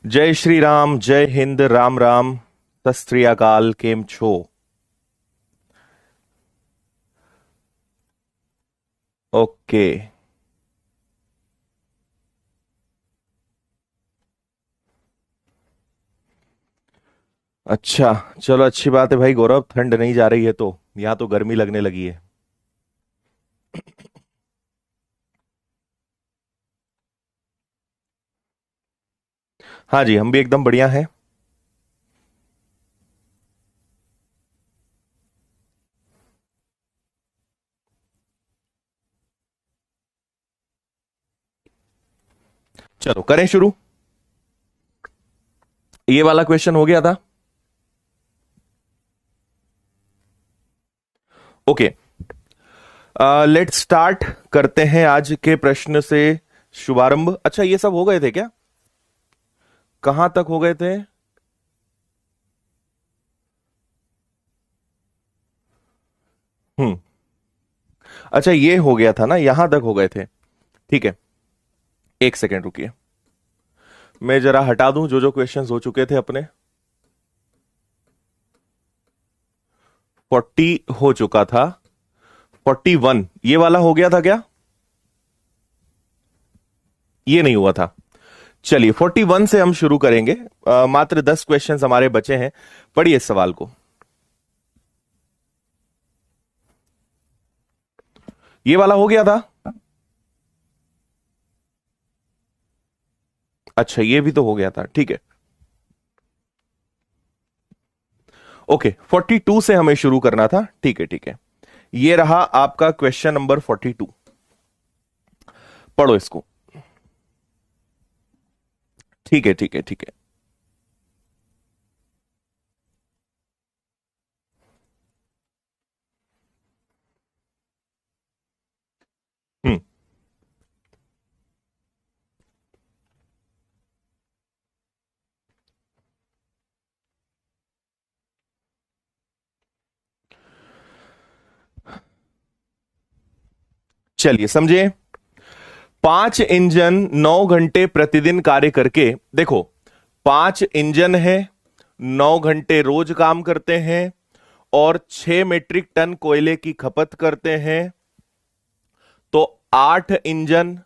जय श्री राम, जय हिंद, राम राम। सत श्री अकाल, केम छो? ओके। अच्छा, चलो अच्छी बात है भाई गौरव, ठंड नहीं जा रही है तो यहां तो गर्मी लगने लगी है। हाँ जी, हम भी एकदम बढ़िया हैं। चलो करें शुरू। ये वाला क्वेश्चन हो गया था। ओके, लेट्स स्टार्ट करते हैं आज के प्रश्न से शुभारंभ। अच्छा, ये सब हो गए थे क्या? कहां तक हो गए थे? हम्म। अच्छा, ये हो गया था ना, यहां तक हो गए थे। ठीक है, एक सेकेंड रुकिए। मैं जरा हटा दूं जो जो क्वेश्चंस हो चुके थे अपने। 40 हो चुका था। 41 ये वाला हो गया था क्या? ये नहीं हुआ था। चलिए 41 से हम शुरू करेंगे। मात्र 10 क्वेश्चंस हमारे बचे हैं। पढ़िए इस सवाल को। ये वाला हो गया था। अच्छा, ये भी तो हो गया था, ठीक है। ओके, 42 से हमें शुरू करना था, ठीक है ठीक है। ये रहा आपका क्वेश्चन नंबर 42। पढ़ो इसको। ठीक है ठीक है ठीक है। हम्म। चलिए समझिए। 5 इंजन 9 घंटे प्रतिदिन कार्य करके, देखो, 5 इंजन है, 9 घंटे रोज काम करते हैं और 6 मीट्रिक टन कोयले की खपत करते हैं। तो 8 इंजन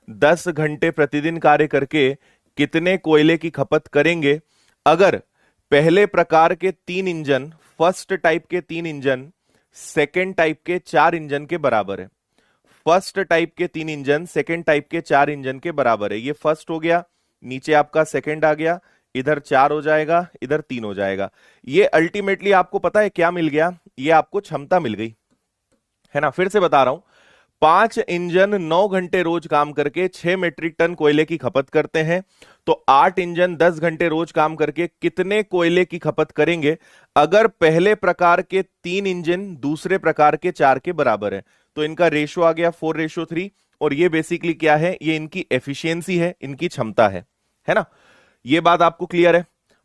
10 घंटे प्रतिदिन कार्य करके कितने कोयले की खपत करेंगे अगर पहले प्रकार के 3 इंजन, फर्स्ट टाइप के 3 इंजन सेकेंड टाइप के 4 इंजन के बराबर है। फर्स्ट टाइप के 3 इंजन सेकेंड टाइप के 4 इंजन के बराबर है। ये फर्स्ट हो गया, नीचे आपका सेकेंड आ गया, इधर 4 हो जाएगा, इधर 3 हो जाएगा। ये अल्टीमेटली आपको पता है क्या मिल गया? ये आपको क्षमता मिल गई, है ना। फिर से बता रहा हूं, 5 इंजन 9 घंटे रोज काम करके 6 मीट्रिक टन कोयले की खपत करते हैं। तो 8 इंजन 10 घंटे रोज काम करके कितने कोयले की खपत करेंगे अगर पहले प्रकार के 3 इंजन दूसरे प्रकार के 4 के बराबर है? तो इनका रेशो आ गया 4:3। और ये बेसिकली क्या है? ये इनकी एफिशिएंसी है, इनकी क्षमता है ना। ये बात आपको क्लियर है?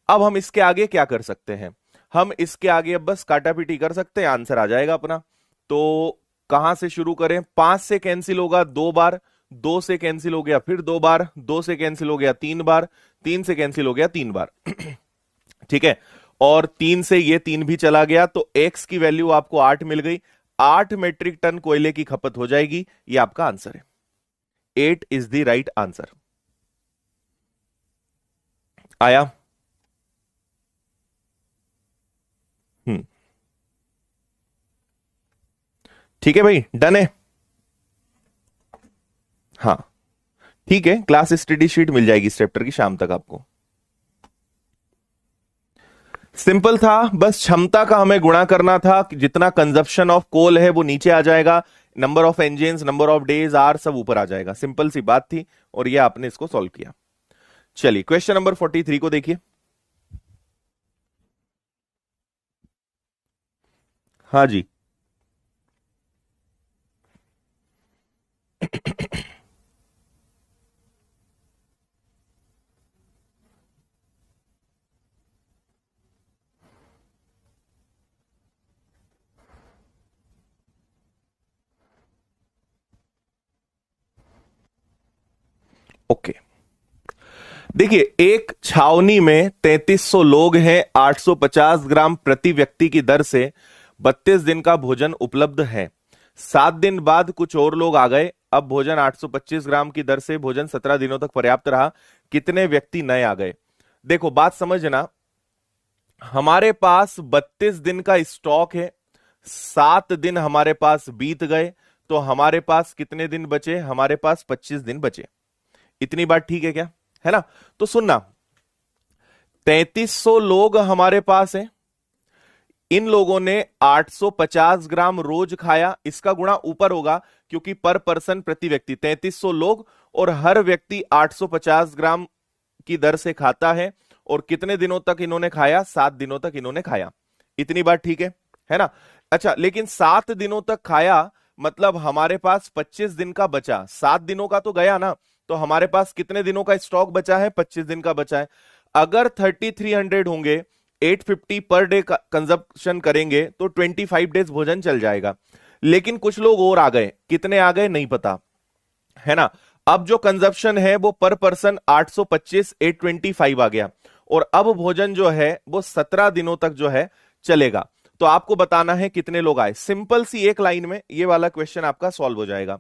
अब हम इसके आगे क्या कर सकते हैं? हम इसके आगे अब बस काटापीटी कर सकते हैं, आंसर आ जाएगा अपना। तो कहां से शुरू करें? 5 से कैंसिल होगा 2 बार, 2 से कैंसिल हो गया फिर 2 बार, 2 से कैंसिल हो गया 3 बार, 3 से कैंसिल हो गया 3 बार। ठीक है। और 3 से ये 3 भी चला गया, तो एक्स की वैल्यू आपको 8 मिल गई। 8 मीट्रिक टन कोयले की खपत हो जाएगी। ये आपका आंसर है। 8 इज द राइट आंसर। आया? हम्म। ठीक है भाई, डन है। हाँ, ठीक है। क्लास स्टडी शीट मिल जाएगी इस चैप्टर की शाम तक आपको। सिंपल था, बस क्षमता का हमें गुणा करना था कि जितना कंजप्शन ऑफ कोल है वो नीचे आ जाएगा, number of engine, number of days, are सब ऊपर आ जाएगा। सिंपल सी बात थी और ये आपने इसको सॉल्व किया। चलिए क्वेश्चन नंबर 43 को देखिए। हाँ जी। ओके, देखिए, एक छावनी में 3300 लोग हैं, 850 ग्राम प्रति व्यक्ति की दर से 32 दिन का भोजन उपलब्ध है। 7 दिन बाद कुछ और लोग आ गए, अब भोजन 825 ग्राम की दर से भोजन 17 दिनों तक पर्याप्त रहा। कितने व्यक्ति नए आ गए? देखो बात समझना, हमारे पास 32 दिन का स्टॉक है, 7 दिन हमारे पास बीत गए, तो हमारे पास कितने दिन बचे? हमारे पास 25 दिन बचे। इतनी बात ठीक है क्या? है ना? तो सुनना, 3300 लोग हमारे पास हैं, इन लोगों ने 850 ग्राम रोज खाया, इसका गुणा ऊपर होगा क्योंकि पर पर्सन प्रति व्यक्ति 3300 लोग और हर व्यक्ति 850 ग्राम की दर से खाता है। और कितने दिनों तक इन्होंने खाया? 7 दिनों तक इन्होंने खाया। इतनी बात ठीक है ना? अच्छा, लेकिन 7 दिनों तक खाया मतलब हमारे पास 25 दिन का बचा। 7 दिनों का तो गया ना, तो हमारे पास कितने दिनों का स्टॉक बचा है? 25 दिन का बचा है। अगर 3300 होंगे, 850 पर डे कंजप्शन करेंगे तो 25 डेज भोजन चल जाएगा। लेकिन कुछ लोग और आ गए, कितने आ गए नहीं पता, है ना? अब जो कंजप्शन है वो पर पर्सन 825 825 आ गया, और अब भोजन जो है वो 17 दिनों तक जो है चलेगा। तो आपको बताना है कितने लोग आए। सिंपल सी एक लाइन में ये वाला क्वेश्चन आपका सॉल्व हो जाएगा।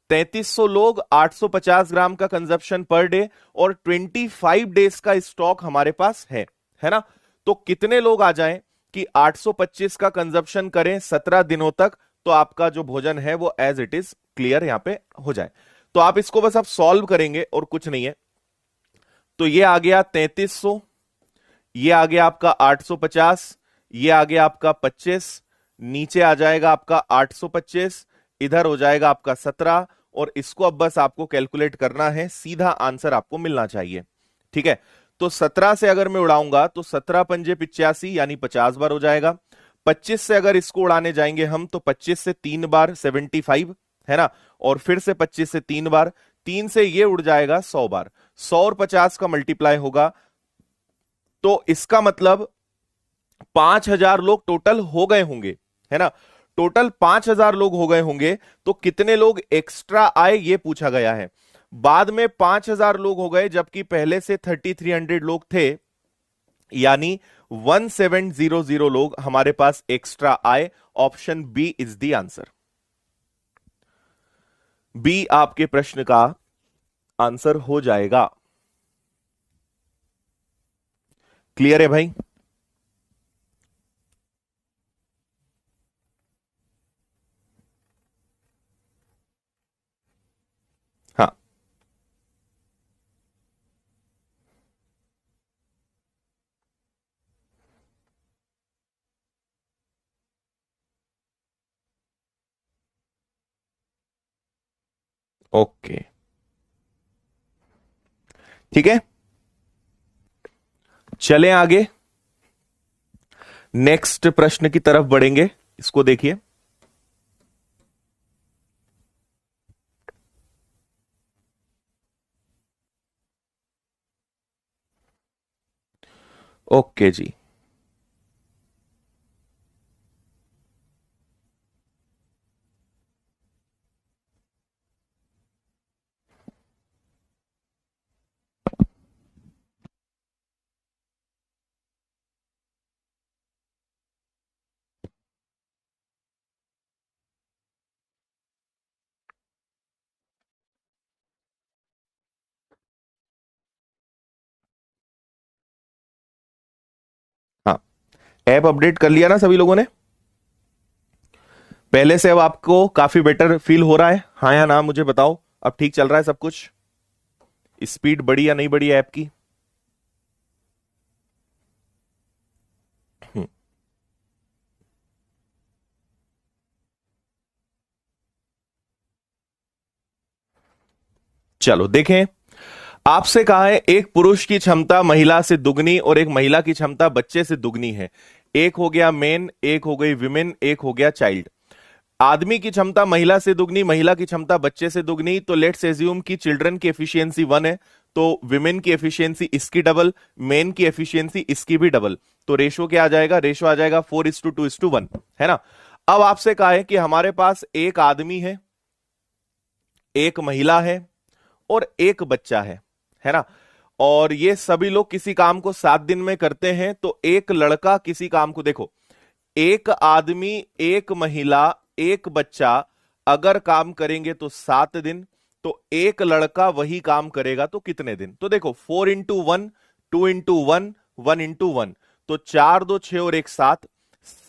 3300 लोग, 850 ग्राम का कंजप्शन पर डे और 25 डेज का स्टॉक हमारे पास है ना? तो कितने लोग आ जाएं कि 825 का कंजप्शन करें 17 दिनों तक, तो आपका जो भोजन है वो एज इट इज क्लियर यहां पे हो जाए। तो आप इसको बस आप सॉल्व करेंगे और कुछ नहीं है। तो ये आ गया 3300, ये आ गया आपका 850, ये आ गया आपका 25, नीचे आ जाएगा आपका 825, इधर हो जाएगा आपका 17, और इसको अब बस आपको कैलकुलेट करना है, सीधा आंसर आपको मिलना चाहिए। ठीक है, तो 17 से अगर मैं उड़ाऊंगा तो 17 पंजे 85 यानी 50 बार हो जाएगा। 25 से अगर इसको उड़ाने जाएंगे हम तो 25 से 3 बार 75, है ना? और फिर से 25 से 3 बार, 3 से ये उड़ जाएगा 100 बार। 100 और 50 का मल्टीप्लाई होगा, तो इसका मतलब 5000 लोग टोटल हो गए होंगे, है ना? टोटल 5000 लोग हो गए होंगे, तो कितने लोग एक्स्ट्रा आए ये पूछा गया है। बाद में 5000 लोग हो गए, जबकि पहले से 3300 लोग थे, यानी 1700 लोग हमारे पास एक्स्ट्रा आए। Option B is the answer. B आपके प्रश्न का आंसर हो जाएगा। क्लियर है भाई? हाँ, ओके, ठीक है, चलें आगे, नेक्स्ट प्रश्न की तरफ बढ़ेंगे। इसको देखिए, ओके जी। हाँ, ऐप अपडेट कर लिया ना सभी लोगों ने पहले से? अब आपको काफी बेटर फील हो रहा है, हाँ या ना? मुझे बताओ, अब ठीक चल रहा है सब कुछ? स्पीड बढ़ी या नहीं बढ़ी ऐप की? हम्म, चलो देखें। आपसे कहा है एक पुरुष की क्षमता महिला से दुगनी और एक महिला की क्षमता बच्चे से दुगनी है। एक हो गया मेन, एक हो गई विमेन, एक हो गया चाइल्ड। आदमी की क्षमता महिला से दुगनी, महिला की क्षमता बच्चे से दुगनी, तो लेट्स एज्यूम कि चिल्ड्रन की एफिशिएंसी 1 है, तो विमेन की एफिशिएंसी इसकी डबल, मेन की एफिशिएंसी इसकी भी डबल। तो रेशो क्या आ जाएगा? रेशो आ जाएगा 4:2:1, है ना? अब आपसे कहा है कि हमारे पास एक आदमी है, एक महिला है और एक बच्चा है ना? और ये सभी लोग किसी काम को 7 दिन में करते हैं, तो एक लड़का किसी काम को, देखो, एक आदमी, एक महिला, एक बच्चा अगर काम करेंगे तो 7 दिन, तो एक लड़का वही काम करेगा तो कितने दिन? तो देखो 4 × 1, 2 × 1, 1 × 1, तो 4 2 6 और 1 7,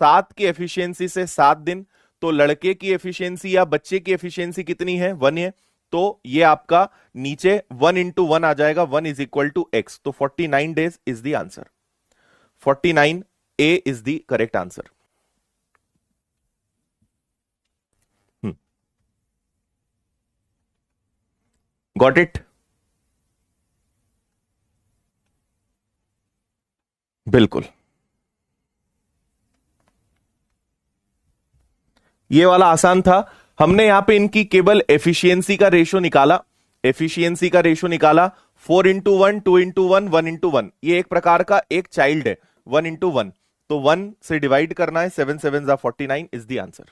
7 की एफिशिएंसी से 7 दिन। तो लड़के की एफिशिएंसी या बच्चे की एफिशिएंसी कितनी है? 1 है। तो ये आपका नीचे 1 × 1 आ जाएगा, 1 = x, तो 49 days is the answer. 49 A is the correct answer. Got it? बिल्कुल, ये वाला आसान था। हमने यहां पे इनकी केवल एफिशिएंसी का रेशो निकाला, एफिशिएंसी का रेशो निकाला। 4 × 1, 2 × 1, 1 × 1, ये एक प्रकार का एक चाइल्ड है, 1 × 1, तो 1 से डिवाइड करना है, 7 7 = 49 इज द आंसर।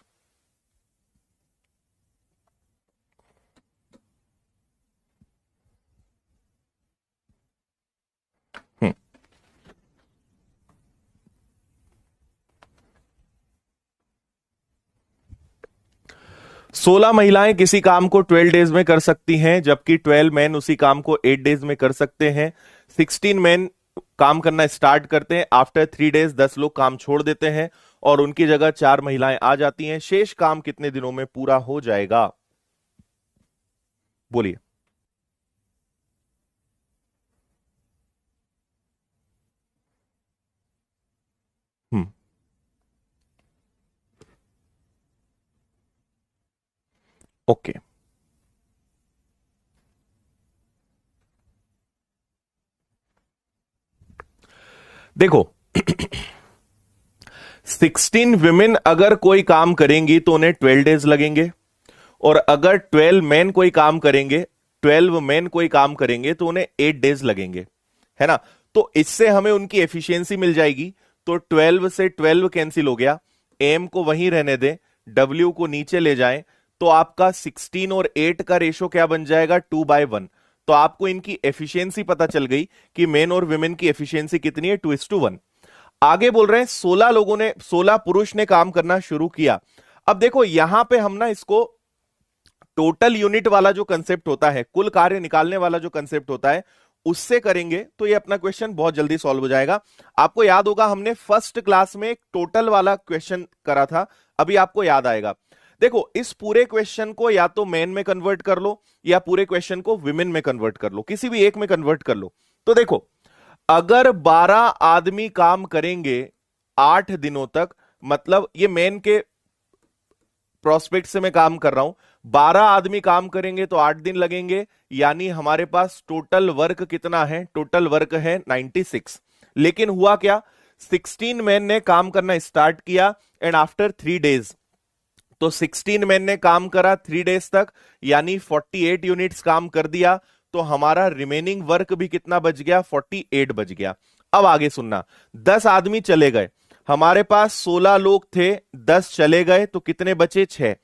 हम्म 16 महिलाएं किसी काम को 12 डेज में कर सकती हैं, जबकि 12 मैन उसी काम को 8 डेज में कर सकते हैं। 16 मैन काम करना स्टार्ट करते हैं, आफ्टर 3 डेज 10 लोग काम छोड़ देते हैं और उनकी जगह 4 महिलाएं आ जाती हैं। शेष काम कितने दिनों में पूरा हो जाएगा? बोलिए। हम्म ओके, देखो 16 विमेन अगर कोई काम करेंगी तो उन्हें 12 डेज लगेंगे, और अगर 12 मैन कोई काम करेंगे, 12 मैन कोई काम करेंगे तो उन्हें 8 डेज लगेंगे, है ना? तो इससे हमें उनकी एफिशिएंसी मिल जाएगी। तो 12 से 12 कैंसिल हो गया, एम को वहीं रहने दें, डब्ल्यू को नीचे ले जाएं, तो आपका 16 और 8 का रेशो क्या बन जाएगा? 2/1। तो आपको इनकी एफिशिएंसी पता चल गई कि मेन और विमेन की एफिशिएंसी कितनी है, 2:1। आगे बोल रहे हैं 16 लोगों ने, 16 पुरुष ने काम करना शुरू किया। अब देखो यहां पे हम ना इसको टोटल यूनिट वाला जो कंसेप्ट होता है, कुल कार्य निकालने वाला जो कंसेप्ट होता है, उससे करेंगे तो ये अपना क्वेश्चन बहुत जल्दी सॉल्व हो जाएगा। आपको याद होगा हमने फर्स्ट क्लास में एक टोटल वाला क्वेश्चन करा था, अभी आपको याद आएगा। देखो इस पूरे क्वेश्चन को या तो मेन में कन्वर्ट कर लो या पूरे क्वेश्चन को विमेन में कन्वर्ट कर लो, किसी भी एक में कन्वर्ट कर लो। तो देखो अगर 12 आदमी काम करेंगे 8 दिनों तक, मतलब ये मेन के प्रोस्पेक्ट से मैं काम कर रहा हूं, 12 आदमी काम करेंगे तो 8 दिन लगेंगे, यानी हमारे पास टोटल वर्क कितना है? टोटल वर्क है 96। लेकिन हुआ क्या, 16 मैन ने काम करना स्टार्ट किया एंड आफ्टर 3 डेज, तो 16 मैन ने काम करा 3 डेज तक, यानी 48 यूनिट्स काम कर दिया, तो हमारा रिमेनिंग वर्क भी कितना बच गया? 48 बच गया। अब आगे सुनना, 10 आदमी चले गए, हमारे पास 16 लोग थे, 10 चले गए तो कितने बचे? 6,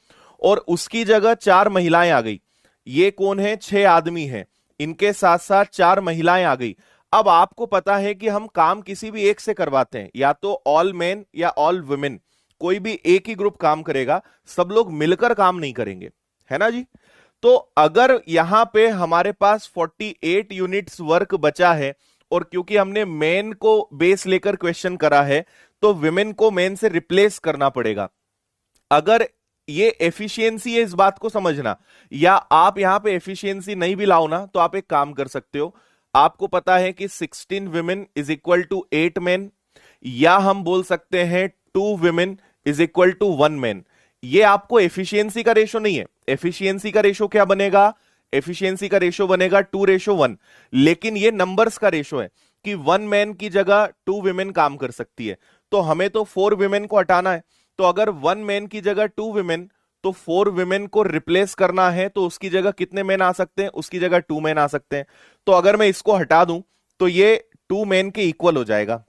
और उसकी जगह 4 महिलाएं आ गई। ये कौन है? 6 आदमी हैं, इनके साथ साथ 4 महिलाएं आ गई। अब आपको पता है कि हम काम किसी भी एक से करवाते हैं, या तो ऑल मेन या ऑल वुमेन, कोई भी एक ही ग्रुप काम करेगा, सब लोग मिलकर काम नहीं करेंगे, है ना जी? तो अगर यहां पे हमारे पास 48 यूनिट्स वर्क बचा है, और क्योंकि हमने मेन को बेस लेकर क्वेश्चन करा है, तो विमेन को मेन से रिप्लेस करना पड़ेगा। अगर ये एफिशिएंसी है, इस बात को समझना, या आप यहां पे एफिशिएंसी नहीं भी लाओ ना, तो आप एक काम कर सकते हो। आपको पता है कि 16 women is equal to 8 man, या हम बोल सकते हैं 2 women is equal to 1 man. ये आपको एफिशिएंसी का रेशो नहीं है, एफिशिएंसी का रेशो क्या बनेगा? एफिशिएंसी का रेशो बनेगा 2:1, लेकिन ये नंबर्स का रेशो है कि 1 मैन की जगह 2 विमेन काम कर सकती है, तो हमें तो 4 विमेन को हटाना है। तो अगर 1 मैन की जगह 2 विमेन, तो 4 विमेन को रिप्लेस करना है, तो उसकी जगह कितने मैन आ सकते हैं? उसकी जगह 2 मैन आ सकते हैं। तो अगर मैं इसको हटा दूं तो ये 2 मैन के इक्वल हो जाएगा,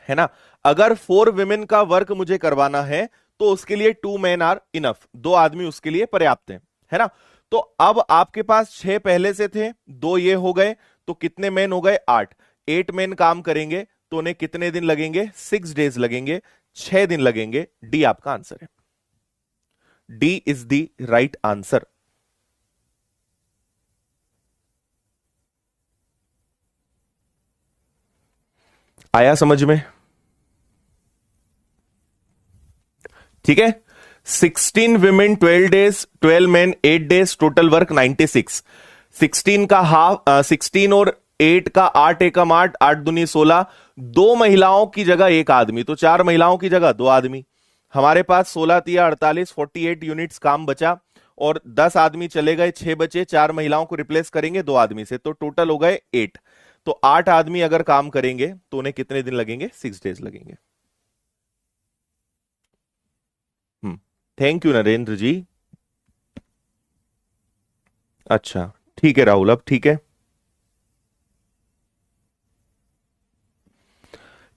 है ना? अगर 4 विमेन का वर्क मुझे करवाना है तो उसके लिए 2 मैन आर इनफ, 2 आदमी उसके लिए पर्याप्त है ना? तो अब आपके पास 6 पहले से थे, 2 ये हो गए, तो कितने मैन हो गए? 8। 8 मैन काम करेंगे तो उन्हें कितने दिन लगेंगे? 6 डेज लगेंगे, 6 दिन लगेंगे। डी आपका आंसर है। D is the right answer. आया समझ में? ठीक है। 16 women 12 days, 12 man 8 days, total work 96। 16 का हाफ, 16 और 8 का 8 एकम 8, 8 दूनी 16। दो महिलाओं की जगह एक आदमी, तो 4 महिलाओं की जगह 2 आदमी। हमारे पास 16 तिया 48, 48 यूनिट्स काम बचा, और 10 आदमी चले गए, 6 बचे। 4 महिलाओं को रिप्लेस करेंगे 2 आदमी से, तो टोटल हो गए 8। तो 8 आदमी अगर काम करेंगे तो उन्हें कितने दिन लगेंगे? 6 डेज लगेंगे। थैंक यू नरेंद्र जी। अच्छा ठीक है राहुल, अब ठीक है।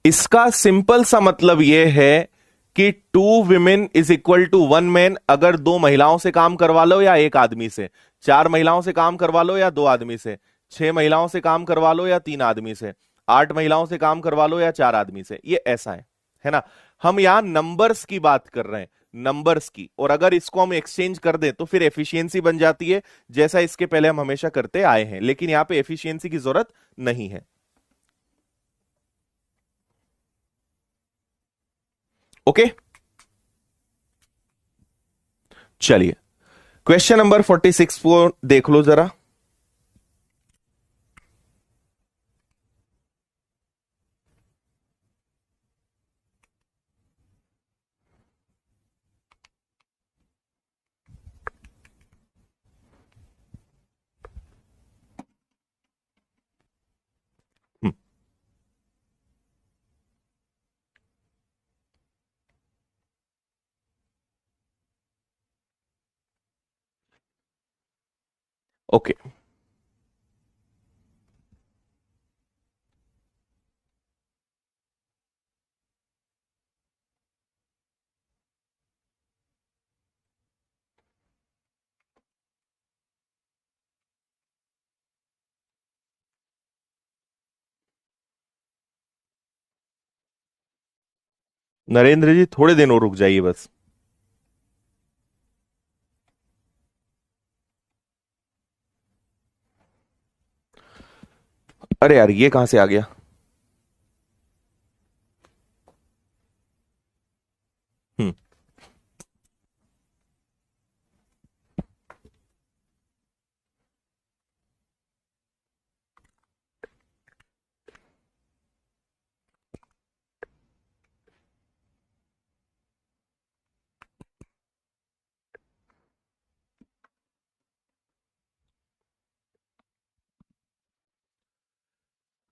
इसका सिंपल सा मतलब यह है कि 2 women is equal to 1 man, अगर 2 महिलाओं से काम करवा लो या एक आदमी से। 4 महिलाओं से काम करवा लो या 2 आदमी से। 6 महिलाओं से काम करवा लो या 3 आदमी से। 8 महिलाओं से काम करवा लो या 4 आदमी से। ये ऐसा है ना? हम यहां नंबर्स की बात कर रहे हैं, नंबर्स की। और अगर इसको हम एक्सचेंज कर दें तो फिर एफिशिएंसी बन जाती है, जैसा इसके पहले हम हमेशा करते आए हैं। लेकिन यहां पे एफिशिएंसी की जरूरत नहीं है। ओके, चलिए क्वेश्चन नंबर 46 को देख लो जरा। ओके, नरेंद्र जी थोड़े दिन और रुक जाइए बस। अरे यार ये कहां से आ गया? हम्म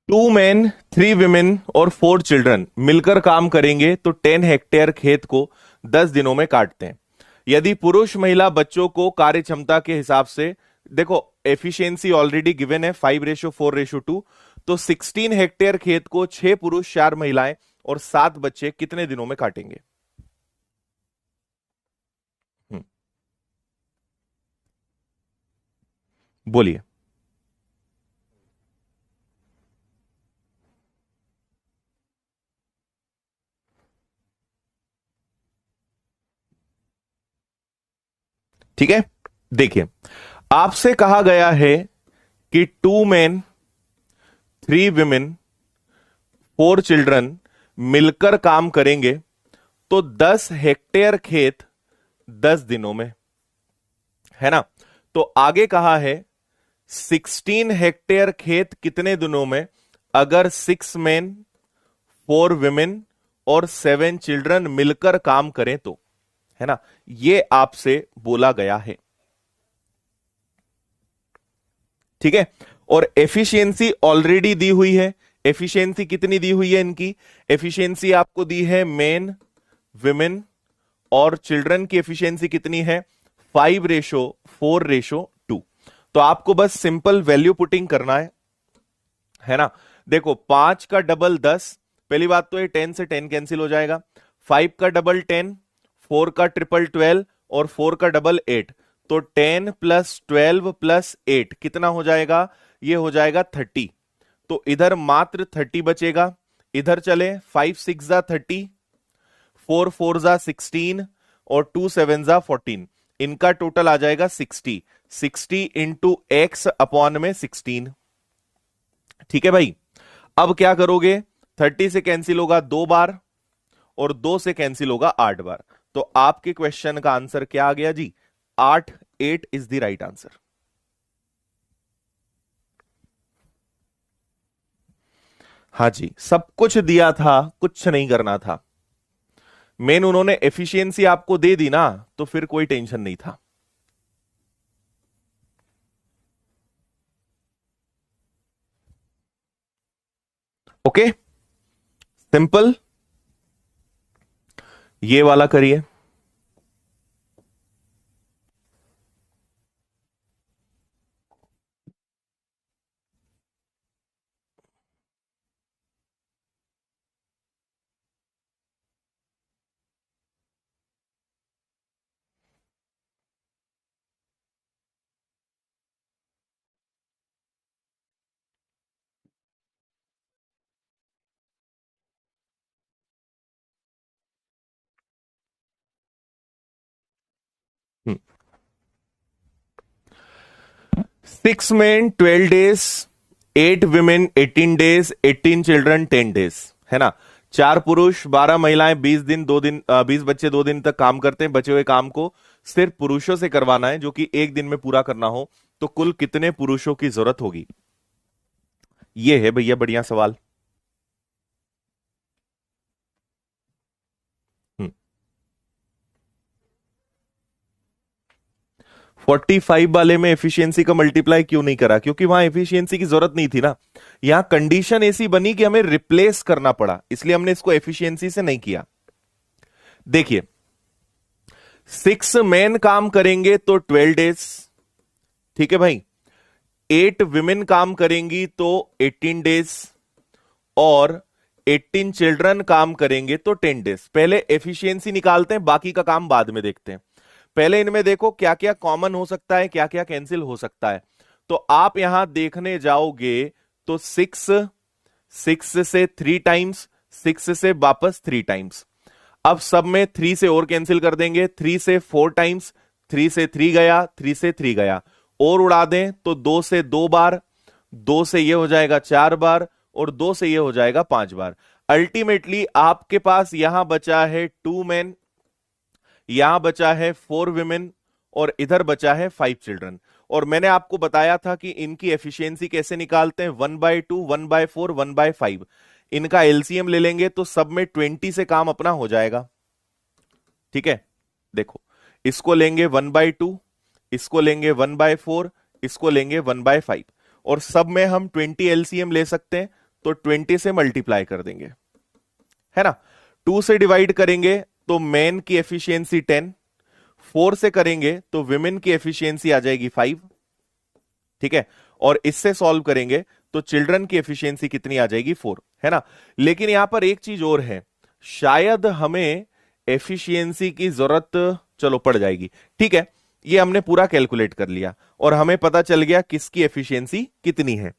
2 मैन 3 विमेन और 4 चिल्ड्रन मिलकर काम करेंगे तो 10 हेक्टेयर खेत को 10 दिनों में काटते हैं। यदि पुरुष महिला बच्चों को कार्य क्षमता के हिसाब से, देखो एफिशिएंसी ऑलरेडी गिवन है 5:4:2, तो 16 हेक्टेयर खेत को 6 पुरुष 4 महिलाएं और 7 बच्चे कितने दिनों में काटेंगे? हम्म, बोलिए। ठीक है, देखिए आपसे कहा गया है कि 2 मैन 3 विमेन 4 चिल्ड्रन मिलकर काम करेंगे तो 10 हेक्टेयर खेत 10 दिनों में, है ना? तो आगे कहा है 16 हेक्टेयर खेत कितने दिनों में, अगर 6 मैन 4 विमेन और 7 चिल्ड्रन मिलकर काम करें तो, है ना? ये आपसे बोला गया है। ठीक है, और एफिशिएंसी ऑलरेडी दी हुई है। एफिशिएंसी कितनी दी हुई है इनकी? एफिशिएंसी आपको दी है मेन, विमेन और चिल्ड्रन की एफिशिएंसी कितनी है? 5:4:2। तो आपको बस सिंपल वैल्यू पुटिंग करना है ना? देखो 5 का डबल 10, पहली बात तो ये 10 से 10 कैंसिल हो जाएगा। 5 का डबल 10, 4 का ट्रिपल 12 और 4 का डबल 8, तो 10 + 12 + 8 कितना हो जाएगा? ये हो जाएगा 30, तो इधर मात्र 30 बचेगा। इधर चले, 5 6 जा 30, 4 4 जा 16 और 2 7 जा 14, इनका टोटल आ जाएगा 60। 60 इंटू एक्स अपॉन में 16। ठीक है भाई, अब क्या करोगे, 30 से कैंसिल होगा 2 बार और 2 से कैंसिल होगा 8 बार, तो आपके क्वेश्चन का आंसर क्या आ गया जी, 8। 8 इज द राइट आंसर। हाँ जी, सब कुछ दिया था, कुछ नहीं करना था। मेन उन्होंने एफिशिएंसी आपको दे दी ना, तो फिर कोई टेंशन नहीं था। Okay, simple. ये वाला करिए। हम्म। 6 men 12 days, 8 women 18 days, 18 children 10 days, है ना। 4 पुरुष 12 महिलाएं 20 दिन 2 दिन 20 बच्चे 2 दिन तक काम करते हैं। बचे हुए काम को सिर्फ पुरुषों से करवाना है, जो कि एक दिन में पूरा करना हो, तो कुल कितने पुरुषों की जरूरत होगी, ये है भैया बढ़िया सवाल। 45 वाले में एफिशिएंसी का मल्टीप्लाई क्यों नहीं करा, क्योंकि वहां एफिशिएंसी की जरूरत नहीं थी ना। यहां कंडीशन ऐसी बनी कि हमें रिप्लेस करना पड़ा, इसलिए हमने इसको एफिशिएंसी से नहीं किया। देखिए, 6 मैन काम करेंगे तो 12 डेज, ठीक है भाई। 8 विमेन काम करेंगी तो 18 डेज, और 18 चिल्ड्रन काम करेंगे तो 10 डेज। पहले एफिशिएंसी निकालते हैं, बाकी का काम बाद में देखते हैं। पहले इनमें देखो क्या क्या कॉमन हो सकता है, क्या क्या कैंसिल हो सकता है। तो आप यहां देखने जाओगे तो 6 से 3 टाइम्स, 6 से वापस 3 टाइम्स। अब सब में 3 से और कैंसिल कर देंगे, 3 से 4 टाइम्स, 3 से 3 गया, 3 से 3 गया, और उड़ा दें तो 2 से 2 बार, 2 से ये हो जाएगा 4 बार, और 2 से ये हो जाएगा 5 बार। अल्टीमेटली आपके पास यहां बचा है 2 मैन, यहां बचा है 4 विमेन, और इधर बचा है 5 चिल्ड्रन। और मैंने आपको बताया था कि इनकी एफिशिएंसी कैसे निकालते हैं, 1/2, 1/4, 1/5। इनका एलसीएम ले लेंगे तो सब में 20 से काम अपना हो जाएगा। ठीक है, देखो, इसको लेंगे 1/2, इसको लेंगे 1/4, इसको लेंगे 1/5, और सब में हम 20 एलसीएम ले सकते हैं, तो 20 से मल्टीप्लाई कर देंगे, है ना। 2 से डिवाइड करेंगे तो मैन की एफिशिएंसी 10, 4 से करेंगे तो विमेन की एफिशिएंसी आ जाएगी 5, ठीक है। और इससे सॉल्व करेंगे तो चिल्ड्रन की एफिशिएंसी कितनी आ जाएगी, 4, है ना। लेकिन यहां पर एक चीज और है, शायद हमें एफिशिएंसी की जरूरत चलो पड़ जाएगी, ठीक है। ये हमने पूरा कैलकुलेट कर लिया और हमें पता चल गया किसकी एफिशिएंसी कितनी है।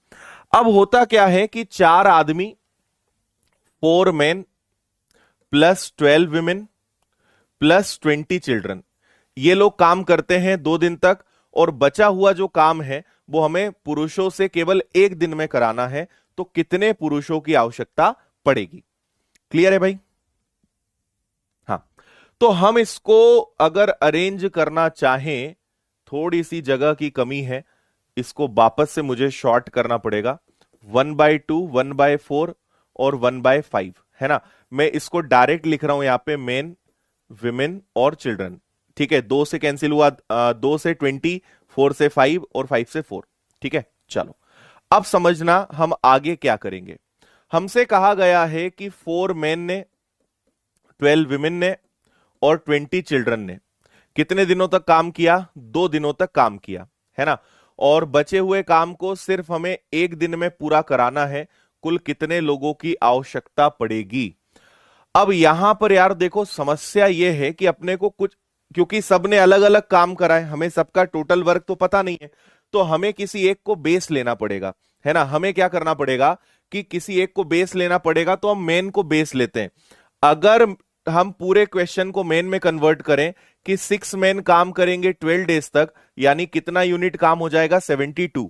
अब होता क्या है कि 4 आदमी, 4 man plus 12 women plus 20 children, ये लोग काम करते हैं 2 दिन तक, और बचा हुआ जो काम है वो हमें पुरुषों से केवल 1 दिन में कराना है। तो कितने पुरुषों की आवश्यकता पड़ेगी, क्लियर है भाई। हाँ, तो हम इसको अगर अरेंज करना चाहें, थोड़ी सी जगह की कमी है, इसको वापस से मुझे शॉर्ट करना पड़ेगा। 1/2, 1/4 और 1/5, है ना। मैं इसको डायरेक्ट लिख रहा हूं यहां पे, मेन, विमेन और चिल्ड्रन, ठीक है। 2 से कैंसिल हुआ, 2 से 20, 4 से 5 और 5 से 4, ठीक है। चलो, अब समझना हम आगे क्या करेंगे। हमसे कहा गया है कि 4 मैन ने, 12 विमेन ने और 20 चिल्ड्रन ने कितने दिनों तक काम किया, 2 दिनों तक काम किया, है ना। और बचे हुए काम को सिर्फ हमें 1 दिन में पूरा कराना है। कुल कितने लोगों की आवश्यकता पड़ेगी। अब यहां पर यार देखो, समस्या यह है कि अपने को कुछ, क्योंकि सबने अलग अलग काम करा है, हमें सबका टोटल वर्क तो पता नहीं है, तो हमें किसी एक को बेस लेना पड़ेगा, है ना। हमें क्या करना पड़ेगा कि किसी एक को बेस लेना पड़ेगा, तो हम मेन को बेस लेते हैं। अगर हम पूरे क्वेश्चन को मेन में कन्वर्ट करें कि 6 मेन काम करेंगे 12 डेज तक, यानी कितना यूनिट काम हो जाएगा 72।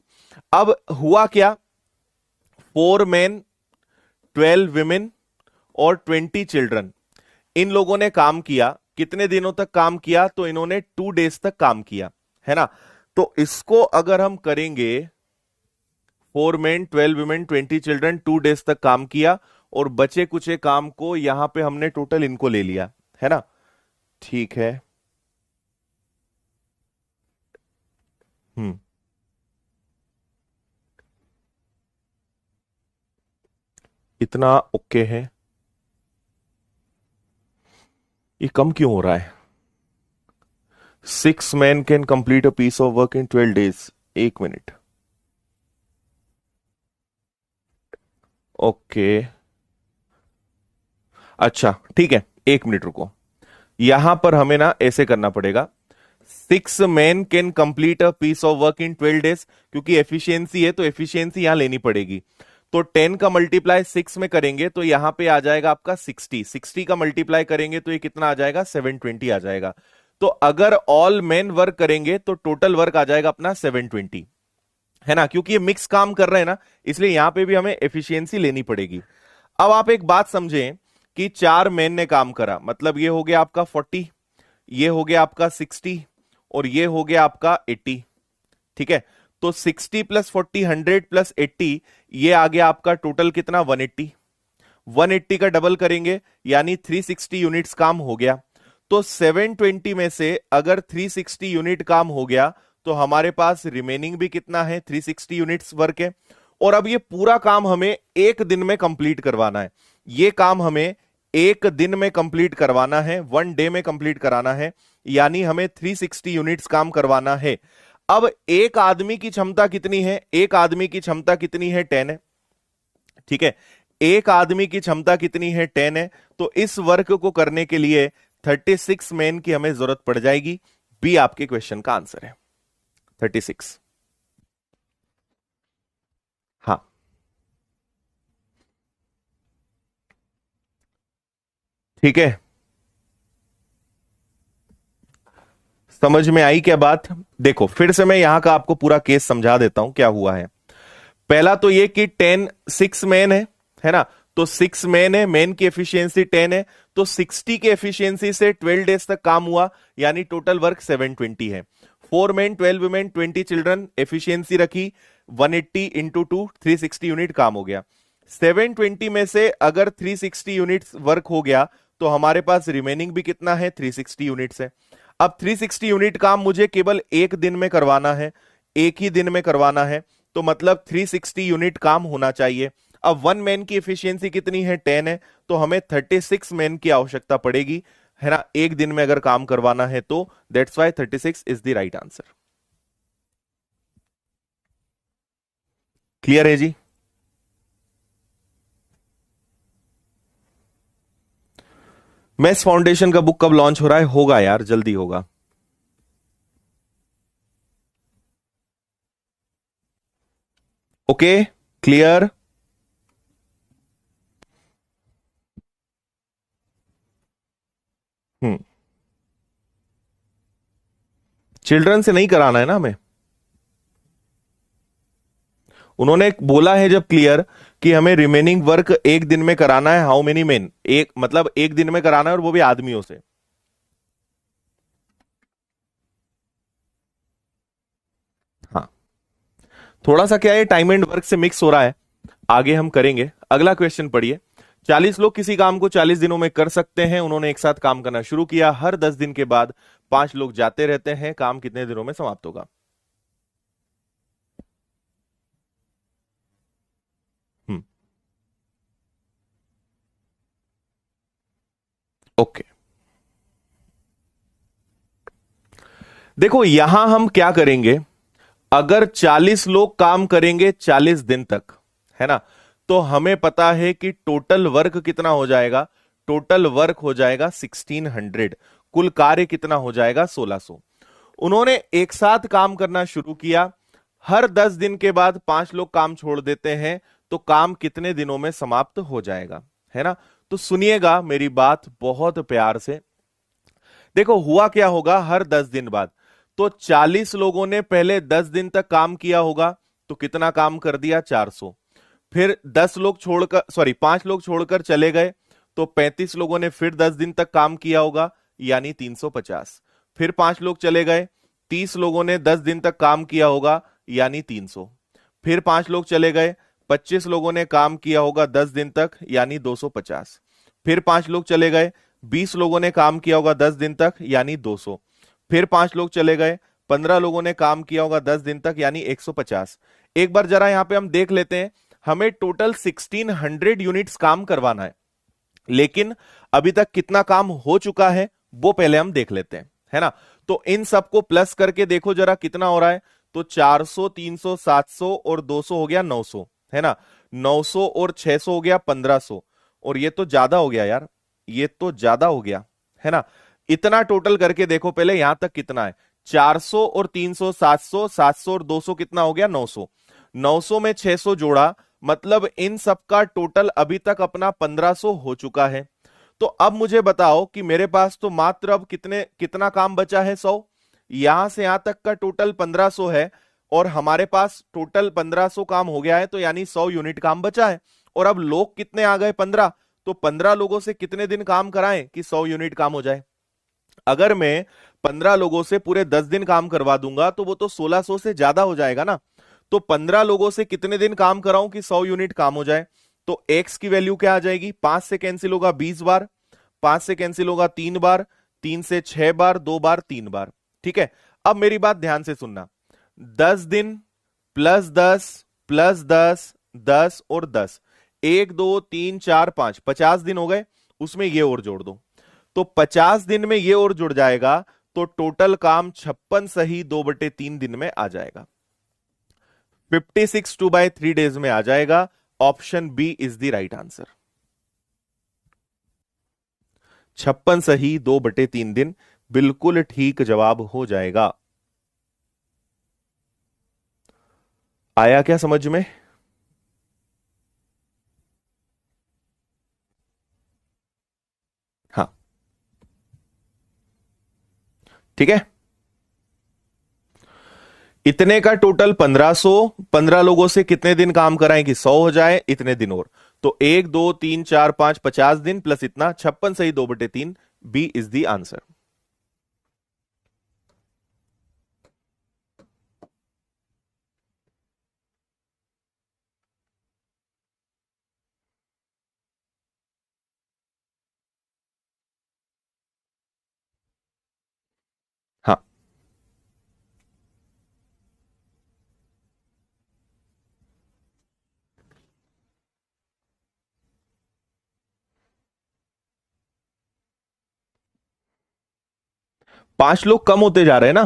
अब हुआ क्या, 4 मेन 12 विमेन और 20 चिल्ड्रन, इन लोगों ने काम किया। कितने दिनों तक काम किया, तो इन्होंने 2 डेज तक काम किया, है ना। तो इसको अगर हम करेंगे 4 मेन 12 वुमेन 20 चिल्ड्रन 2 डेज तक काम किया, और बचे कुचे काम को यहां पे हमने टोटल इनको ले लिया, है ना। ठीक है। हम्म। इतना ओके है। ये कम क्यों हो रहा है? 6 men can complete a piece of work in 12 days. एक मिनट। ओके, अच्छा ठीक है, एक मिनट रुको। यहां पर हमें ना ऐसे करना पड़ेगा, 6 men can complete a piece of work in 12 days, क्योंकि एफिशिएंसी है तो एफिशिएंसी यहां लेनी पड़ेगी। तो 10 का मल्टीप्लाई 6 में करेंगे तो यहां पे आ जाएगा आपका 60। 60 का मल्टीप्लाई करेंगे तो ये कितना आ जाएगा 720 आ जाएगा। तो अगर ऑल मेन वर्क करेंगे तो टोटल वर्क आ जाएगा अपना 720, है ना। क्योंकि ये मिक्स काम कर रहे हैं ना, इसलिए यहां पे भी हमें एफिशिएंसी लेनी पड़ेगी। अब आप एक बात समझें कि 4 मेन ने काम करा, मतलब ये हो गया आपका 40, ये हो गया आपका 60, और ये हो गया आपका 80। ठीक है, तो 60 प्लस 40 100 प्लस 80, ये आ गया आपका टोटल कितना 180। 180 का डबल करेंगे यानी 360 यूनिट्स काम हो गया। तो 720 में से अगर 360 यूनिट काम हो गया तो हमारे पास रिमेनिंग भी कितना है 360 यूनिट्स वर्क है। और अब ये पूरा काम हमें एक दिन में कंप्लीट करवाना है। ये काम हमें एक दिन में कंप्लीट करवाना है, 1 डे में कंप्लीट कराना है, यानी हमें 360 यूनिट्स काम करवाना है। अब एक आदमी की क्षमता कितनी है, एक आदमी की क्षमता कितनी है 10 है। ठीक है, एक आदमी की क्षमता कितनी है 10 है। तो इस वर्क को करने के लिए 36 मैन की हमें जरूरत पड़ जाएगी। बी आपके क्वेश्चन का आंसर है 36। हाँ, ठीक है, समझ में आई क्या बात? देखो फिर से मैं यहां का आपको पूरा केस समझा देता हूं क्या हुआ है। पहला तो ये कि 6 मैन है ना। तो 6 मैन है, मैन की एफिशिएंसी 10 है, तो 60 की एफिशिएंसी से 12 डेज तक काम हुआ, यानी टोटल वर्क 720 है। 4 मैन 12 वुमेन 20 चिल्ड्रन, एफिशिएंसी रखी 180 इंटू 2 360 यूनिट काम हो गया। 720 में से अगर 360 यूनिट्स वर्क हो गया तो हमारे पास रिमेनिंग भी कितना है 360 यूनिट्स है। अब 360 यूनिट काम मुझे केवल एक दिन में करवाना है, एक ही दिन में करवाना है, तो मतलब 360 यूनिट काम होना चाहिए। अब 1 मैन की एफिशिएंसी कितनी है 10 है, तो हमें 36 मैन की आवश्यकता पड़ेगी, है ना, एक दिन में अगर काम करवाना है तो। That's why 36 is the right answer. Clear है जी? मैथ्स फाउंडेशन का बुक कब लॉन्च हो रहा है? होगा यार, जल्दी होगा। Okay, clear. हम्म, चिल्ड्रन से नहीं कराना है ना हमें। उन्होंने बोला है जब क्लियर कि हमें रिमेनिंग वर्क एक दिन में कराना है। हाउ मेनी मेन, एक मतलब एक दिन में कराना है, और वो भी आदमियों से। हाँ, थोड़ा सा क्या है, टाइम एंड वर्क से मिक्स हो रहा है। आगे हम करेंगे। अगला क्वेश्चन पढ़िए। 40 लोग किसी काम को 40 दिनों में कर सकते हैं। उन्होंने एक साथ काम करना शुरू किया। हर 10 दिन के बाद 5 लोग जाते रहते हैं। काम कितने दिनों में समाप्त होगा? हम्म, ओके। देखो यहां हम क्या करेंगे, अगर 40 लोग काम करेंगे 40 दिन तक, है ना, तो हमें पता है कि टोटल वर्क कितना हो जाएगा। टोटल वर्क हो जाएगा 1600। कुल कार्य कितना हो जाएगा 1600। उन्होंने एक साथ काम करना शुरू किया। हर 10 दिन के बाद 5 लोग काम छोड़ देते हैं, तो काम कितने दिनों में समाप्त हो जाएगा, है ना। तो सुनिएगा मेरी बात बहुत प्यार से। देखो हुआ क्या होगा, हर 10 दिन बाद तो 40 लोगों ने पहले 10 दिन तक काम किया होगा, तो कितना काम कर दिया, 400। फिर 10 लोग छोड़कर, सॉरी 5 लोग छोड़कर चले गए, तो 35 लोगों ने फिर 10 दिन तक काम किया होगा, यानी 350। फिर 5 लोग चले गए, 30 लोगों ने 10 दिन तक काम किया होगा, यानी 300। फिर 5 लोग चले गए, 25 लोगों ने काम किया होगा 10 दिन तक, यानी 250। फिर 5 लोग चले गए, 20 लोगों ने काम किया होगा 10 दिन तक, यानी 200। फिर 5 लोग चले गए, 15 लोगों ने काम किया होगा 10 दिन तक, यानी 150। एक बार जरा यहां पे हम देख लेते हैं, हमें टोटल 1600 यूनिट्स काम करवाना है, लेकिन अभी तक कितना काम हो चुका है वो पहले हम देख लेते हैं, है ना। तो इन सबको प्लस करके देखो जरा कितना हो रहा है, तो 400, 300, 700 और 200 हो गया 900, है ना। 900 और 600 हो गया 1500, और ये तो ज्यादा हो गया यार, ये तो ज्यादा हो गया, है ना। इतना टोटल करके देखो पहले यहां तक कितना है, 400 और 300 700, 700 और 200 कितना हो गया, 900। 900 में 600 जोड़ा, मतलब इन सब का टोटल अभी तक अपना 1500 हो चुका है। तो अब मुझे बताओ कि मेरे पास तो मात्र अब कितना काम बचा है, 100। यहां से यहां तक का टोटल 1500 है, और हमारे पास टोटल 1500 काम हो गया है, तो यानी 100 यूनिट काम बचा है। और अब लोग कितने आ गए, 15। तो 15 लोगों से कितने दिन काम कराएं कि 100 यूनिट काम हो जाए। अगर मैं 15 लोगों से पूरे 10 दिन काम करवा दूंगा, तो वो तो 1600 से ज्यादा हो जाएगा ना। तो 15 लोगों से कितने दिन काम कराऊं कि 100 यूनिट काम हो जाए। तो x की वैल्यू क्या आ जाएगी, 5 से कैंसिल होगा 20 बार, 5 से कैंसिल होगा 3 बार, 3 से 6 बार, 2 बार, 3 बार। ठीक है, अब मेरी बात ध्यान से सुनना। 10 दिन प्लस 10 प्लस 10, 10 और 10, 1 2 3 4 5, 50 दिन हो गए। उसमें ये और जोड़ दो, तो 50 दिन में ये और जुड़ जाएगा, तो टोटल काम 56 सही 2/3 दिन में आ जाएगा। 56 2/3 डेज में आ जाएगा। Option B is the right answer. 56 सही 2/3 दिन बिल्कुल ठीक जवाब हो जाएगा। आया क्या समझ में? हाँ, ठीक है। इतने का टोटल 1500, 15 लोगों से कितने दिन काम कराएं कि 100 हो जाए, इतने दिन और। तो 1 2 3 4 5, 50 दिन प्लस इतना 56 सही 2/3, बी इज द आंसर। हाँ, पांच लोग कम होते जा रहे हैं ना।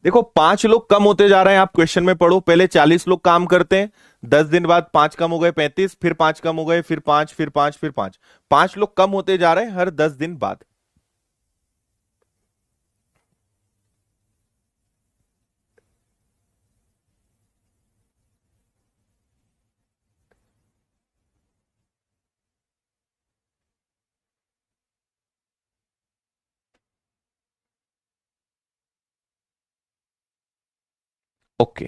देखो 5 लोग कम होते जा रहे हैं, आप क्वेश्चन में पढ़ो, पहले 40 लोग काम करते हैं, 10 दिन बाद 5 कम हो गए 35, फिर 5 कम हो गए, फिर 5, फिर 5, फिर 5। 5 लोग कम होते जा रहे हैं हर 10 दिन बाद। ओके,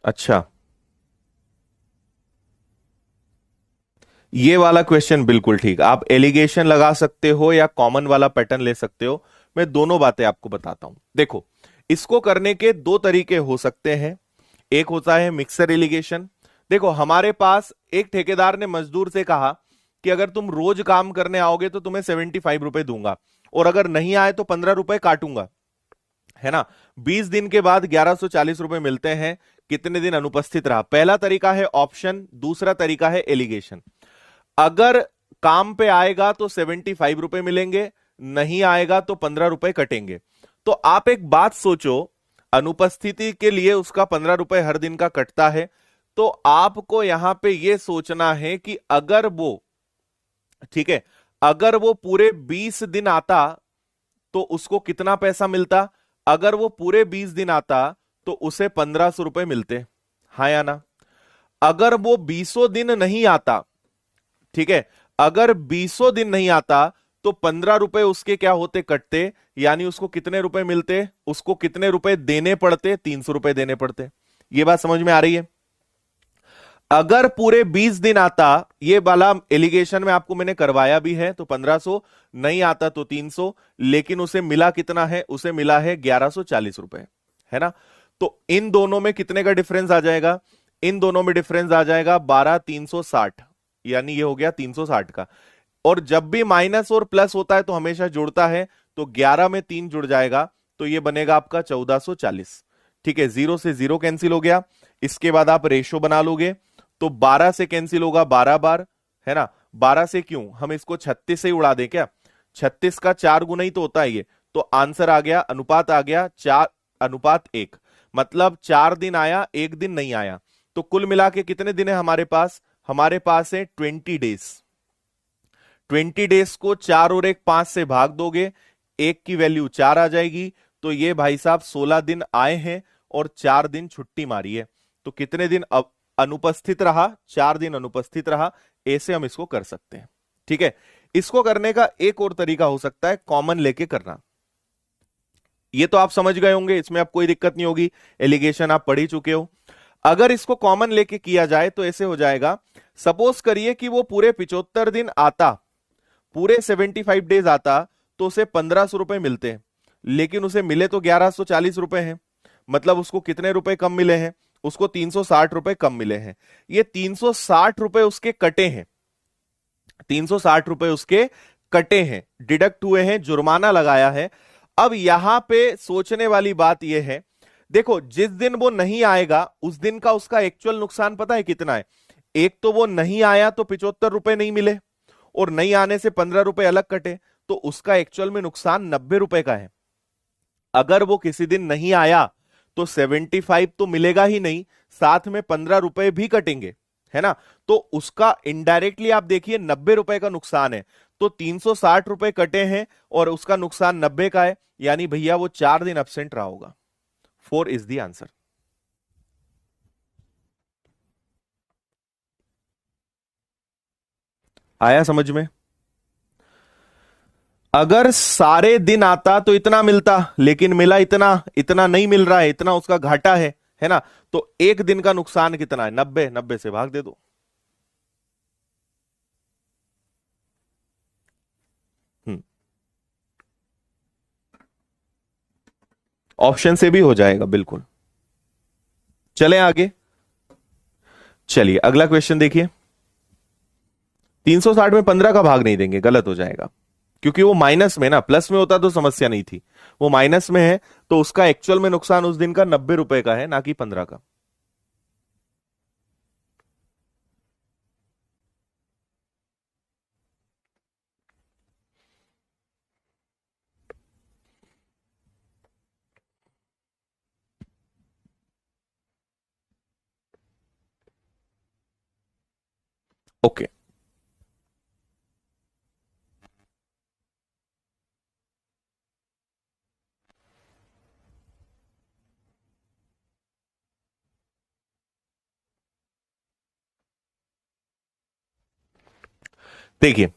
अच्छा, ये वाला क्वेश्चन बिल्कुल ठीक। आप एलिगेशन लगा सकते हो या कॉमन वाला पैटर्न ले सकते हो, मैं दोनों बातें आपको बताता हूं। देखो, इसको करने के दो तरीके हो सकते हैं। एक होता है मिक्सर एलिगेशन। देखो हमारे पास एक ठेकेदार ने मजदूर से कहा कि अगर तुम रोज काम करने आओगे तो तुम्हें 75 रुपए दूंगा, और अगर नहीं आए तो 15 रुपए काटूंगा, है ना। 20 दिन के बाद 1140 रुपए मिलते हैं, कितने दिन अनुपस्थित रहा। पहला तरीका है ऑप्शन, दूसरा तरीका है एलिगेशन। अगर काम पे आएगा तो 75 रुपए मिलेंगे, नहीं आएगा तो 15 रुपए कटेंगे। तो आप एक बात सोचो, अनुपस्थिति के लिए उसका 15 रुपए हर दिन का कटता है, तो आपको यहां पे ये सोचना है कि अगर वो, ठीक है, अगर वो पूरे 20 दिन आता तो उसको कितना पैसा मिलता? अगर वो पूरे 20 दिन आता तो उसे 1500 रुपए मिलते, हाँ या ना? अगर वो 20 दिन नहीं आता, ठीक है, अगर 20 दिन नहीं आता तो 15 रुपए उसके क्या होते? कटते। यानी उसको कितने रुपए मिलते? उसको कितने रुपए देने पड़ते? 300 रुपए देने पड़ते। ये बात समझ में आ रही है? अगर पूरे 20 दिन आता, ये वाला एलिगेशन में आपको मैंने करवाया भी है, तो 1500, नहीं आता तो 300, लेकिन उसे मिला कितना है? उसे मिला है 1140 रुपए, है ना? तो इन दोनों में कितने का डिफरेंस आ जाएगा? इन दोनों में डिफरेंस आ जाएगा 12360, यानी ये हो गया 360 का। और जब भी माइनस और प्लस होता है तो हमेशा जुड़ता है, तो 11 में 3 जुड़ जाएगा, तो ये बनेगा आपका 1440। ठीक है, जीरो से जीरो कैंसिल हो गया। इसके बाद आप रेशो बना लोगे, तो 12 से कैंसिल होगा 12 बार, है ना? 12 से क्यों, हम इसको 36 से ही उड़ा दें क्या? 36 का 4 गुना ही तो होता है ये। तो आंसर आ गया, अनुपात आ गया 4:1। मतलब 4 दिन आया, 1 दिन नहीं आया। तो कुल मिला के कितने दिन है हमारे पास? हमारे पास है 20 डेज। 20 डेज को 4 और 1 5 से भाग दोगे, 1 की वैल्यू 4 आ जाएगी। तो ये भाई साहब 16 दिन आए हैं और 4 दिन छुट्टी मारी है। तो कितने दिन अब अनुपस्थित रहा? 4 दिन अनुपस्थित रहा। ऐसे हम इसको कर सकते हैं। ठीक है, इसको करने का एक और तरीका हो सकता है, कॉमन लेके करना। ये तो आप समझ गए होंगे, इसमें आप कोई दिक्कत नहीं होगी, एलिगेशन आप पढ़ ही चुके हो। अगर इसको कॉमन लेके किया जाए तो ऐसे हो जाएगा। सपोज करिए कि वो पूरे 75 दिन आता, पूरे 75 डेज आता, तो उसे 1500 रुपए मिलते, लेकिन उसे मिले तो 1140 रुपए हैं। मतलब उसको कितने रुपए कम मिले हैं? उसको 360 रुपए कम मिले हैं। ये 360 रुपए उसके कटे हैं, 360 रुपए उसके कटे हैं, डिडक्ट हुए हैं, जुर्माना लगाया है। अब यहां पे सोचने वाली बात यह है, देखो जिस दिन वो नहीं आएगा उस दिन का उसका एक्चुअल नुकसान पता है कितना है? एक तो वो नहीं आया तो 75 रुपए नहीं मिले, और नहीं आने से 15 रुपए अलग कटे, तो उसका एक्चुअल में नुकसान 90 रुपए का है। अगर वो किसी दिन नहीं आया तो 75 तो मिलेगा ही नहीं, साथ में 15 रुपए भी कटेंगे, है ना? तो उसका इनडायरेक्टली आप देखिए 90 रुपए का नुकसान है। तो 360 रुपए कटे हैं और उसका नुकसान 90 का है, यानी भैया वो 4 दिन एब्सेंट रहा होगा। 4 इज द आंसर। आया समझ में? अगर सारे दिन आता तो इतना मिलता, लेकिन मिला इतना, इतना नहीं मिल रहा है, इतना उसका घाटा है ना? तो एक दिन का नुकसान कितना है? 90, 90 से भाग दे दो। ऑप्शन से भी हो जाएगा बिल्कुल। चलें आगे। चलिए अगला क्वेश्चन देखिए। 360 में 15 का भाग नहीं देंगे, गलत हो जाएगा, क्योंकि वो माइनस में ना, प्लस में होता तो समस्या नहीं थी। वो माइनस में है तो उसका एक्चुअल में नुकसान उस दिन का 90 रुपए का है, ना कि 15 का। ओके, देखिए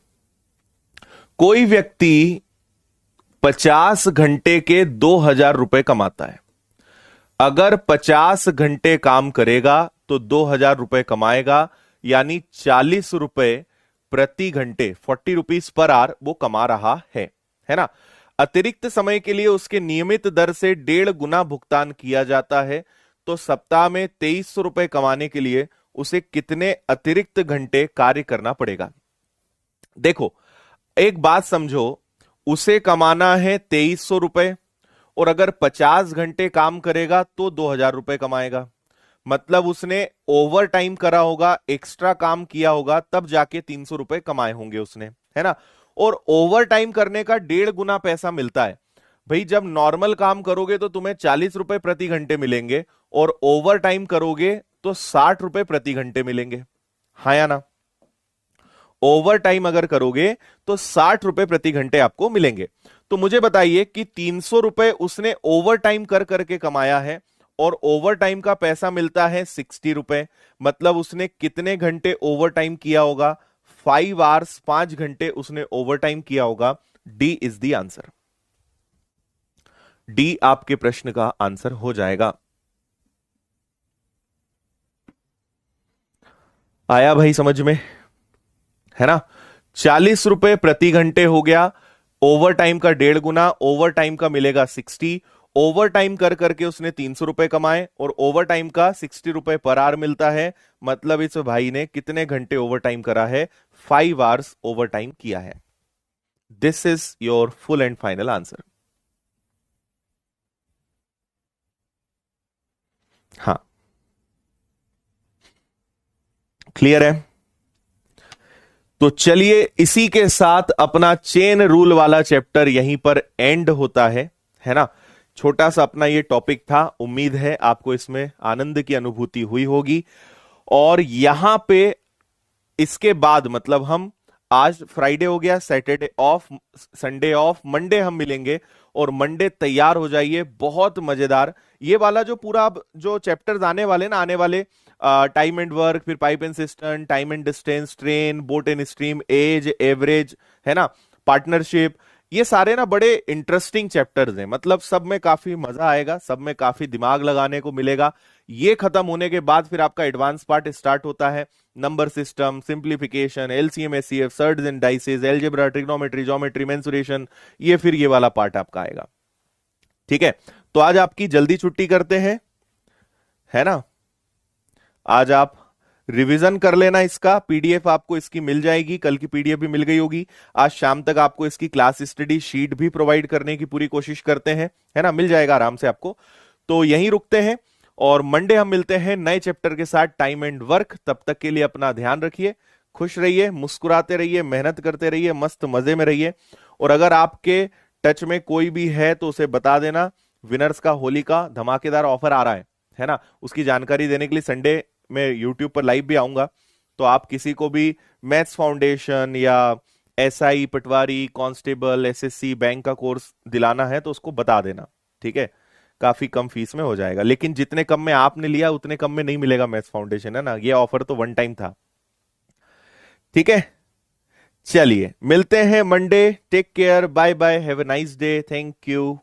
कोई व्यक्ति 50 घंटे के 2000 रुपए कमाता है। अगर 50 घंटे काम करेगा तो 2000 रुपए कमाएगा, यानी 40 रुपए प्रति घंटे, 40 रुपीज पर आवर वो कमा रहा है ना? अतिरिक्त समय के लिए उसके नियमित दर से 1.5 गुना भुगतान किया जाता है। तो सप्ताह में 2300 रुपए कमाने के लिए उसे कितने अतिरिक्त घंटे कार्य करना पड़ेगा? देखो एक बात समझो, उसे कमाना है 2300 रुपए, और अगर 50 घंटे काम करेगा तो 2000 रुपए कमाएगा। मतलब उसने ओवर टाइम करा होगा, एक्स्ट्रा काम किया होगा, तब जाके 300 रुपए कमाए होंगे उसने, है ना? और ओवर टाइम करने का 1.5 गुना पैसा मिलता है। भाई जब नॉर्मल काम करोगे तो तुम्हें 40 रुपए प्रति घंटे मिलेंगे, और ओवर टाइम करोगे तो 60 रुपए प्रति घंटे मिलेंगे, हाँ या ना? ओवर टाइम अगर करोगे तो 60 रुपए प्रति घंटे आपको मिलेंगे। तो मुझे बताइए कि 300 रुपए उसने ओवर टाइम कर करके कमाया है और ओवर टाइम का पैसा मिलता है 60 रुपए, मतलब उसने कितने घंटे ओवर टाइम किया होगा? 5 आवर्स, 5 घंटे उसने ओवर टाइम किया होगा। D is the answer. D आपके प्रश्न का आंसर हो जाएगा। आया भाई समझ में, है ना? 40 रुपए प्रति घंटे हो गया, ओवर टाइम का 1.5 गुना, ओवर टाइम का मिलेगा 60। ओवर टाइम कर करके उसने 300 रुपए कमाए और ओवर टाइम का 60 रुपए पर आवर मिलता है, मतलब इस भाई ने कितने घंटे ओवर टाइम करा है? 5 आवर्स ओवर टाइम किया है। This is your full and final answer. हाँ, क्लियर है? तो चलिए इसी के साथ अपना चेन रूल वाला चैप्टर यहीं पर एंड होता है ना? छोटा सा अपना ये टॉपिक था, उम्मीद है आपको इसमें आनंद की अनुभूति हुई होगी। और यहां पे इसके बाद मतलब हम आज फ्राइडे हो गया, Saturday of, Sunday off, Monday हम मिलेंगे और मंडे तैयार हो जाइए, बहुत मजेदार ये वाला जो पूरा अब जो चैप्टर्स आने वाले ना, आने वाले टाइम एंड वर्क, फिर pipe and cistern, time and distance, train, boat and stream, age, average, है ना, पार्टनरशिप, ये सारे ना बड़े इंटरेस्टिंग चैप्टर्स हैं। मतलब सब में काफी मजा आएगा, सब में काफी दिमाग लगाने को मिलेगा। ये खत्म होने के बाद फिर आपका एडवांस पार्ट स्टार्ट होता है, number system, simplification, LCM, HCF, shirts and dices, algebra, trigonometry, geometry, mensuration, ये फिर ये वाला पार्ट आपका आएगा। ठीक है, तो आज आपकी जल्दी छुट्टी करते हैं, है ना? आज आप रिवीजन कर लेना, इसका पीडीएफ आपको इसकी मिल जाएगी, कल की पीडीएफ भी मिल गई होगी। आज शाम तक आपको इसकी क्लास स्टडी शीट भी प्रोवाइड करने की पूरी कोशिश करते हैं, है ना? मिल जाएगा आराम से आपको। तो यहीं रुकते हैं और मंडे हम मिलते हैं नए चैप्टर के साथ, टाइम एंड वर्क। तब तक के लिए अपना ध्यान रखिए, खुश रहिए, मुस्कुराते रहिए, मेहनत करते रहिए, मस्त मजे में रहिए। और अगर आपके टच में कोई भी है तो उसे बता देना, विनर्स का होली का धमाकेदार ऑफर आ रहा है ना? उसकी जानकारी देने के लिए संडे मैं यूट्यूब पर लाइव भी आऊंगा। तो आप किसी को भी मैथ्स फाउंडेशन या एसआई, पटवारी, कांस्टेबल, एसएससी, बैंक का कोर्स दिलाना है तो उसको बता देना, ठीक है? काफी कम फीस में हो जाएगा, लेकिन जितने कम में आपने लिया उतने कम में नहीं मिलेगा मैथ्स फाउंडेशन, है ना? ये ऑफर तो वन टाइम था, ठीक है? चलिए मिलते हैं Monday, take care, bye bye, have a nice day, thank you.